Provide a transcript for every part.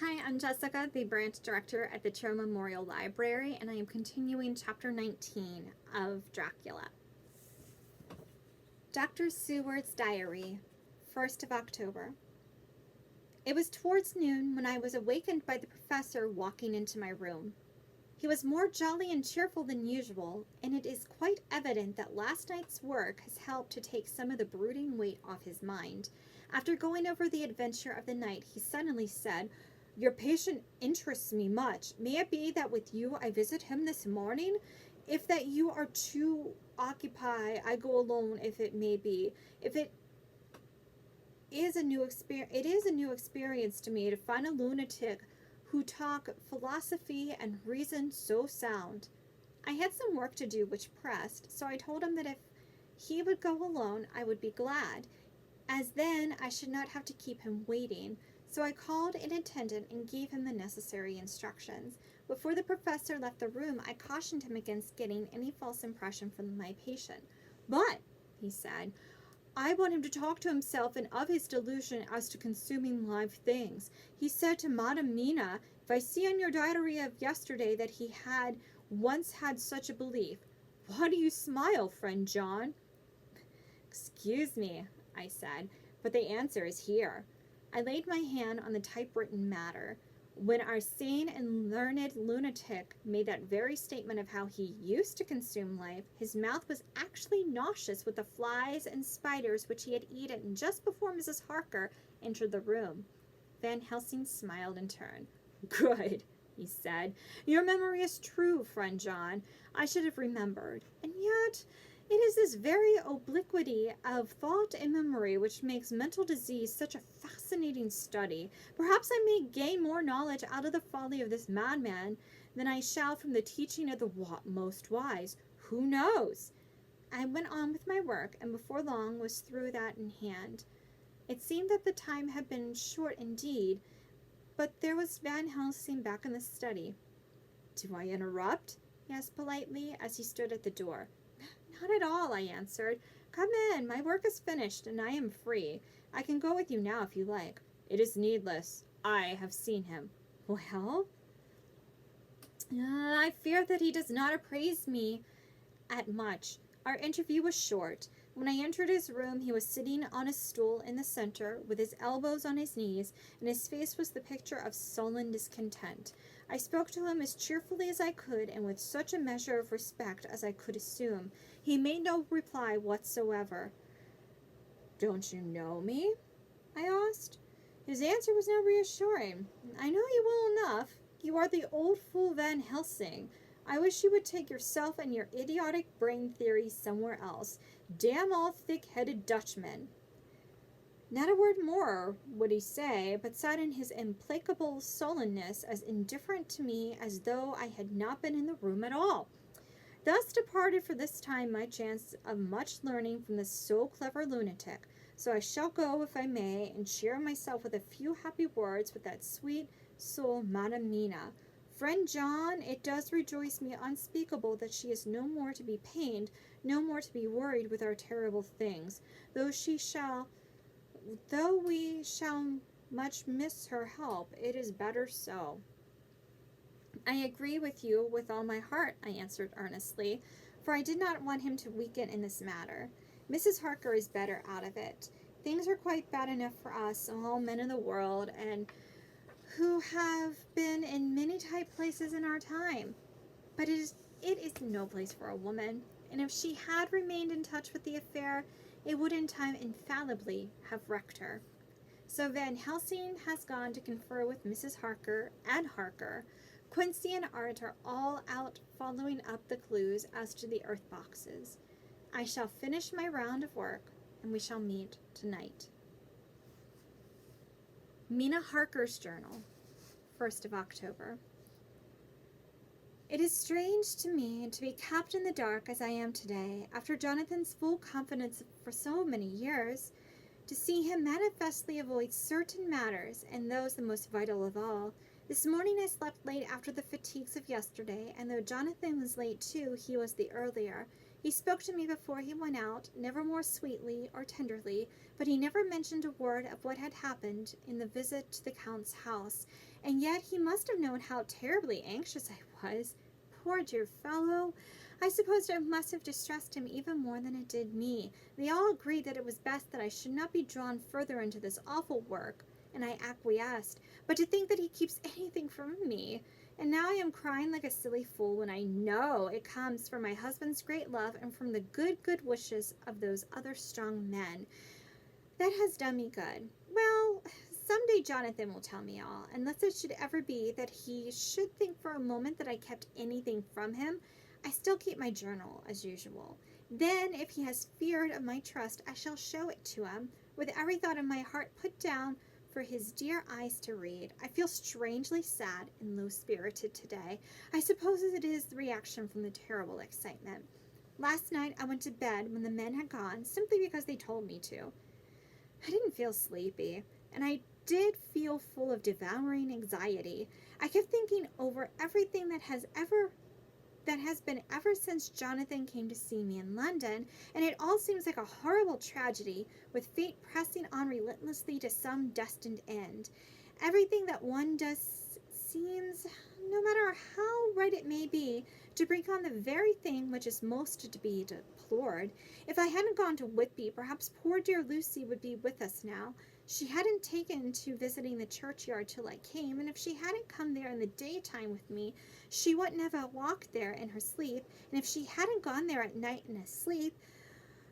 Hi, I'm Jessica, the branch director at the Cho Memorial Library, and I am continuing Chapter 19 of Dracula. Dr. Seward's Diary, 1st of October. It was towards noon when I was awakened by the professor walking into my room. He was more jolly and cheerful than usual, and it is quite evident that last night's work has helped to take some of the brooding weight off his mind. After going over the adventure of the night, he suddenly said, "Your patient interests me much. May it be that with you I visit him this morning? If that you are too occupied, I go alone if it may be. If it is a new experience to me to find a lunatic who talk philosophy and reason so sound." I had some work to do which pressed, so I told him that if he would go alone, I would be glad, as then I should not have to keep him waiting. So I called an attendant and gave him the necessary instructions. Before the professor left the room, I cautioned him against getting any false impression from my patient. "But," he said, "I want him to talk to himself and of his delusion as to consuming live things. He said to Madame Mina, 'If I see on your diary of yesterday that he had once had such a belief.' Why do you smile, friend John?" "Excuse me," I said, "but the answer is here." I laid my hand on the typewritten matter. When our sane and learned lunatic made that very statement of how he used to consume life, his mouth was actually nauseous with the flies and spiders which he had eaten just before Mrs. Harker entered the room. Van Helsing smiled in turn. "Good," he said. "Your memory is true, friend John. I should have remembered. And yet it is this very obliquity of thought and memory which makes mental disease such a fascinating study. Perhaps I may gain more knowledge out of the folly of this madman than I shall from the teaching of the most wise. Who knows?" I went on with my work, and before long was through that in hand. It seemed that the time had been short indeed, but there was Van Helsing back in the study. "Do I interrupt?" he asked politely as he stood at the door. "Not at all," I answered. "Come in. My work is finished, and I am free. I can go with you now if you like." "It is needless. I have seen him." "Well?" "I fear that he does not appraise me at much. Our interview was short. When I entered his room, he was sitting on a stool in the center, with his elbows on his knees, and his face was the picture of sullen discontent. I spoke to him as cheerfully as I could, and with such a measure of respect as I could assume. He made no reply whatsoever. "Don't you know me?" I asked. His answer was not reassuring. "I know you well enough. You are the old fool Van Helsing. I wish you would take yourself and your idiotic brain theories somewhere else. Damn all thick-headed Dutchmen." Not a word more would he say, but sat in his implacable sullenness as indifferent to me as though I had not been in the room at all. Thus departed for this time my chance of much learning from this so clever lunatic. So I shall go, if I may, and cheer myself with a few happy words with that sweet soul Madame Mina. Friend John, it does rejoice me unspeakable that she is no more to be pained, no more to be worried with our terrible things, though we shall much miss her help. It is better so." "I agree with you with all my heart," I answered earnestly, for I did not want him to weaken in this matter. "Mrs. Harker is better out of it. Things are quite bad enough for us, all men in the world, and who have been in many tight places in our time. But it is no place for a woman, and if she had remained in touch with the affair, it would in time infallibly have wrecked her. So Van Helsing has gone to confer with Mrs. Harker and Harker. Quincy and Art are all out following up the clues as to the earth boxes. I shall finish my round of work, and we shall meet tonight." Mina Harker's Journal, 1st of October. It is strange to me to be kept in the dark as I am today, after Jonathan's full confidence for so many years. To see him manifestly avoid certain matters, and those the most vital of all. This morning I slept late after the fatigues of yesterday, and though Jonathan was late too, he was the earlier. He spoke to me before he went out, never more sweetly or tenderly, but he never mentioned a word of what had happened in the visit to the Count's house, and yet he must have known how terribly anxious I was. Poor dear fellow! I suppose it must have distressed him even more than it did me. They all agreed that it was best that I should not be drawn further into this awful work, and I acquiesced. But to think that he keeps anything from me! And now I am crying like a silly fool when I know it comes from my husband's great love and from the good wishes of those other strong men. That has done me good. Well, someday Jonathan will tell me all, unless it should ever be that he should think for a moment that I kept anything from him. I still keep my journal, as usual. Then, if he has feared of my trust, I shall show it to him, with every thought in my heart put down for his dear eyes to read. I feel strangely sad and low-spirited today. I suppose it is the reaction from the terrible excitement. Last night I went to bed when the men had gone, simply because they told me to. I didn't feel sleepy, and I did feel full of devouring anxiety. I kept thinking over everything that has been ever since Jonathan came to see me in London, and it all seems like a horrible tragedy, with fate pressing on relentlessly to some destined end. Everything that one does seems, no matter how right it may be, to bring on the very thing which is most to be deplored. If I hadn't gone to Whitby, perhaps poor dear Lucy would be with us now. She hadn't taken to visiting the churchyard till I came, and if she hadn't come there in the daytime with me, she wouldn't have walked there in her sleep, and if she hadn't gone there at night in a sleep,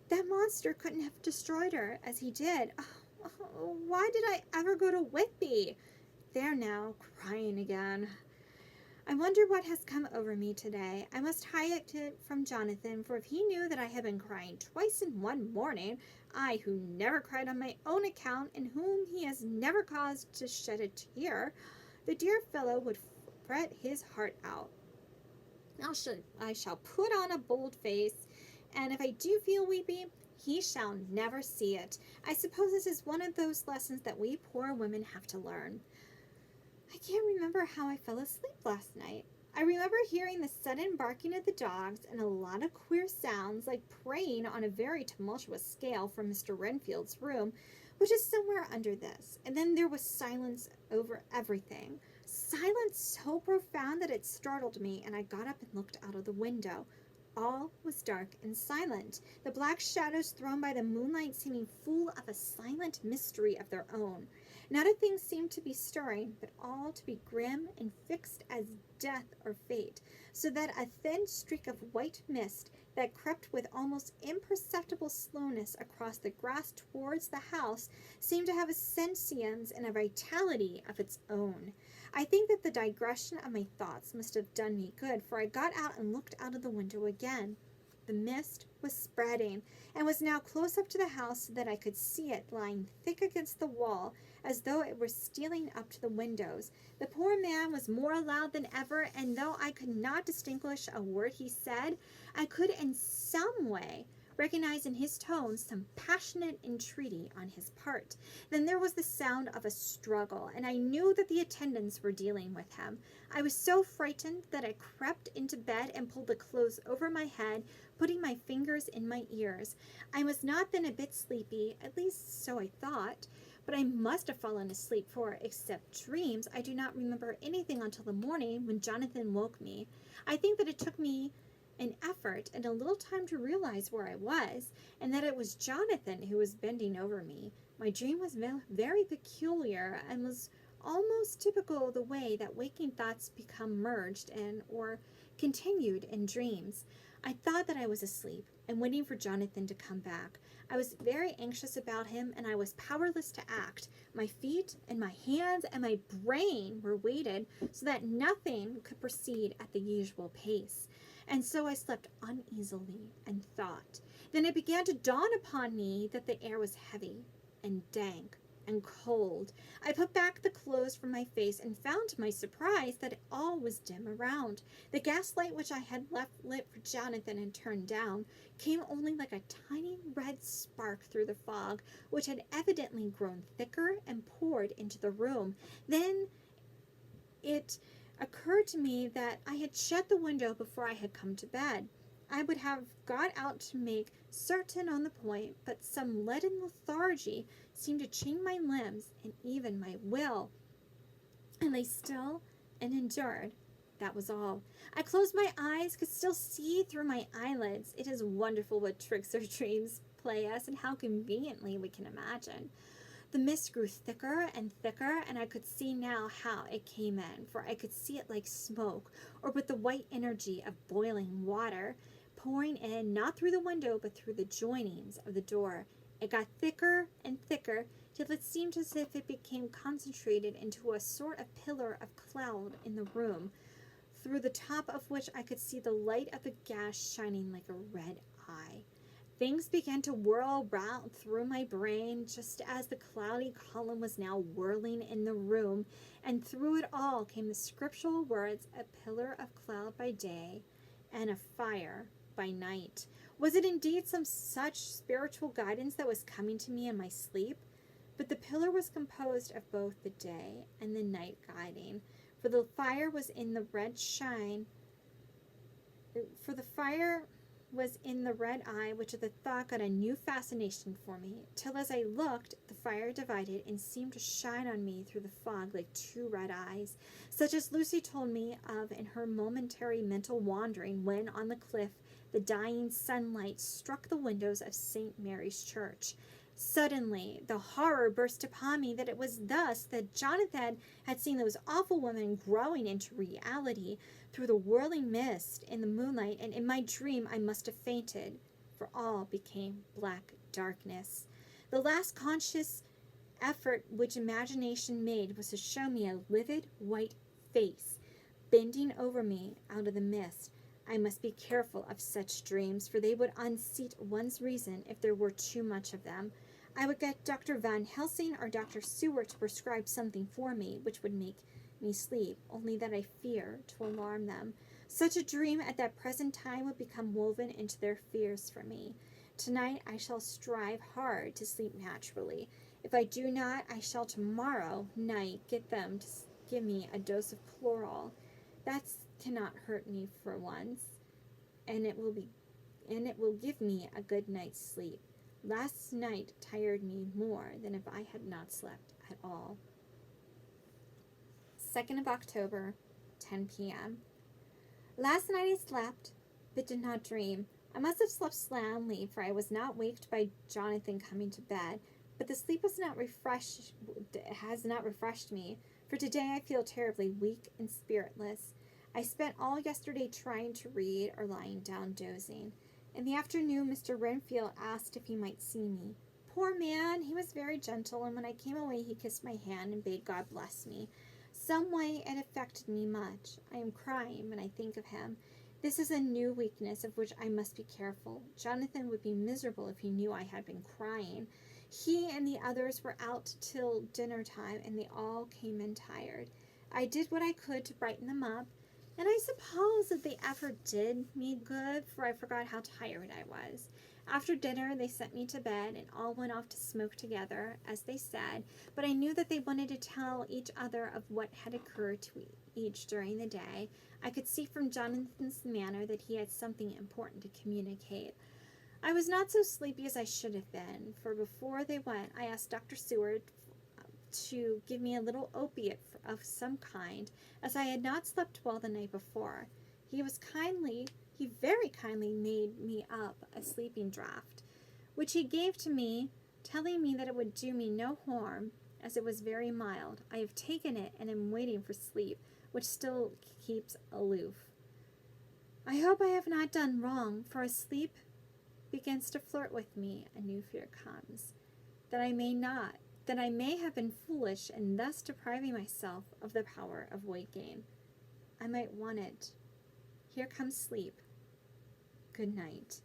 that monster couldn't have destroyed her as he did. Oh, why did I ever go to Whitby? There now, crying again. I wonder what has come over me today. I must hide it from Jonathan, for if he knew that I had been crying twice in one morning, I, who never cried on my own account, and whom he has never caused to shed a tear, the dear fellow would fret his heart out. I shall put on a bold face, and if I do feel weepy, he shall never see it. I suppose this is one of those lessons that we poor women have to learn. I can't remember how I fell asleep last night. I remember hearing the sudden barking of the dogs and a lot of queer sounds like praying on a very tumultuous scale from Mr. Renfield's room, which is somewhere under this. And then there was silence over everything. Silence so profound that it startled me, and I got up and looked out of the window. All was dark and silent, the black shadows thrown by the moonlight seeming full of a silent mystery of their own. Not a thing seemed to be stirring, but all to be grim and fixed as death or fate, so that a thin streak of white mist that crept with almost imperceptible slowness across the grass towards the house seemed to have a sentience and a vitality of its own. I think that the digression of my thoughts must have done me good, for I got out and looked out of the window again. The mist was spreading, and was now close up to the house so that I could see it lying thick against the wall, as though it were stealing up to the windows. The poor man was more loud than ever, and though I could not distinguish a word he said, I could in some way recognize in his tones some passionate entreaty on his part. Then there was the sound of a struggle, and I knew that the attendants were dealing with him. I was so frightened that I crept into bed and pulled the clothes over my head, putting my fingers in my ears. I was not then a bit sleepy, at least so I thought, but I must have fallen asleep, for, except dreams, I do not remember anything until the morning when Jonathan woke me. I think that it took me an effort and a little time to realize where I was, and that it was Jonathan who was bending over me. My dream was very peculiar, and was almost typical of the way that waking thoughts become merged in or continued in dreams. I thought that I was asleep and waiting for Jonathan to come back. I was very anxious about him, and I was powerless to act. My feet and my hands and my brain were weighted so that nothing could proceed at the usual pace. And so I slept uneasily and thought. Then it began to dawn upon me that the air was heavy and dank and cold. I put back the clothes from my face and found to my surprise that all was dim around. The gaslight which I had left lit for Jonathan and turned down came only like a tiny red spark through the fog, which had evidently grown thicker and poured into the room. Then it occurred to me that I had shut the window before I had come to bed. I would have got out to make certain on the point, but some leaden lethargy seemed to chain my limbs and even my will. I lay still and endured. That was all. I closed my eyes, could still see through my eyelids. It is wonderful what tricks our dreams play us and how conveniently we can imagine. The mist grew thicker and thicker, and I could see now how it came in, for I could see it like smoke, or with the white energy of boiling water, pouring in not through the window, but through the joinings of the door. It got thicker and thicker, till it seemed as if it became concentrated into a sort of pillar of cloud in the room, through the top of which I could see the light of the gas shining like a red eye. Things began to whirl round through my brain, just as the cloudy column was now whirling in the room, and through it all came the scriptural words, a pillar of cloud by day and a fire by night. Was it indeed some such spiritual guidance that was coming to me in my sleep? But the pillar was composed of both the day and the night guiding, for the fire was in the red eye, which at the thought got a new fascination for me, till as I looked, the fire divided and seemed to shine on me through the fog like two red eyes, such as Lucy told me of in her momentary mental wandering when, on the cliff, the dying sunlight struck the windows of St. Mary's Church. Suddenly, the horror burst upon me that it was thus that Jonathan had seen those awful women growing into reality through the whirling mist in the moonlight, and in my dream I must have fainted, for all became black darkness. The last conscious effort which imagination made was to show me a livid white face bending over me out of the mist. I must be careful of such dreams, for they would unseat one's reason if there were too much of them. I would get Dr. Van Helsing or Dr. Seward to prescribe something for me which would make me sleep, only that I fear to alarm them. Such a dream at that present time would become woven into their fears for me. Tonight I shall strive hard to sleep naturally. If I do not, I shall tomorrow night get them to give me a dose of chloral. That cannot hurt me for once, and it will give me a good night's sleep. Last night tired me more than if I had not slept at all. 2nd of October, 10 p.m. Last night I slept, but did not dream. I must have slept soundly, for I was not waked by Jonathan coming to bed, but the sleep has not refreshed me, for today I feel terribly weak and spiritless. I spent all yesterday trying to read or lying down dozing. In the afternoon, Mr. Renfield asked if he might see me. Poor man, he was very gentle, and when I came away he kissed my hand and bade God bless me. Some way it affected me much. I am crying when I think of him. This is a new weakness of which I must be careful. Jonathan would be miserable if he knew I had been crying. He and the others were out till dinner time, and they all came in tired. I did what I could to brighten them up, and I suppose that the effort did me good, for I forgot how tired I was. After dinner, they sent me to bed, and all went off to smoke together, as they said, but I knew that they wanted to tell each other of what had occurred to each during the day. I could see from Jonathan's manner that he had something important to communicate. I was not so sleepy as I should have been, for before they went, I asked Dr. Seward to give me a little opiate of some kind, as I had not slept well the night before. He very kindly made me up a sleeping draught, which he gave to me, telling me that it would do me no harm, as it was very mild. I have taken it and am waiting for sleep, which still keeps aloof. I hope I have not done wrong, for as sleep begins to flirt with me, a new fear comes, that I may have been foolish in thus depriving myself of the power of waking. I might want it. Here comes sleep. Good night.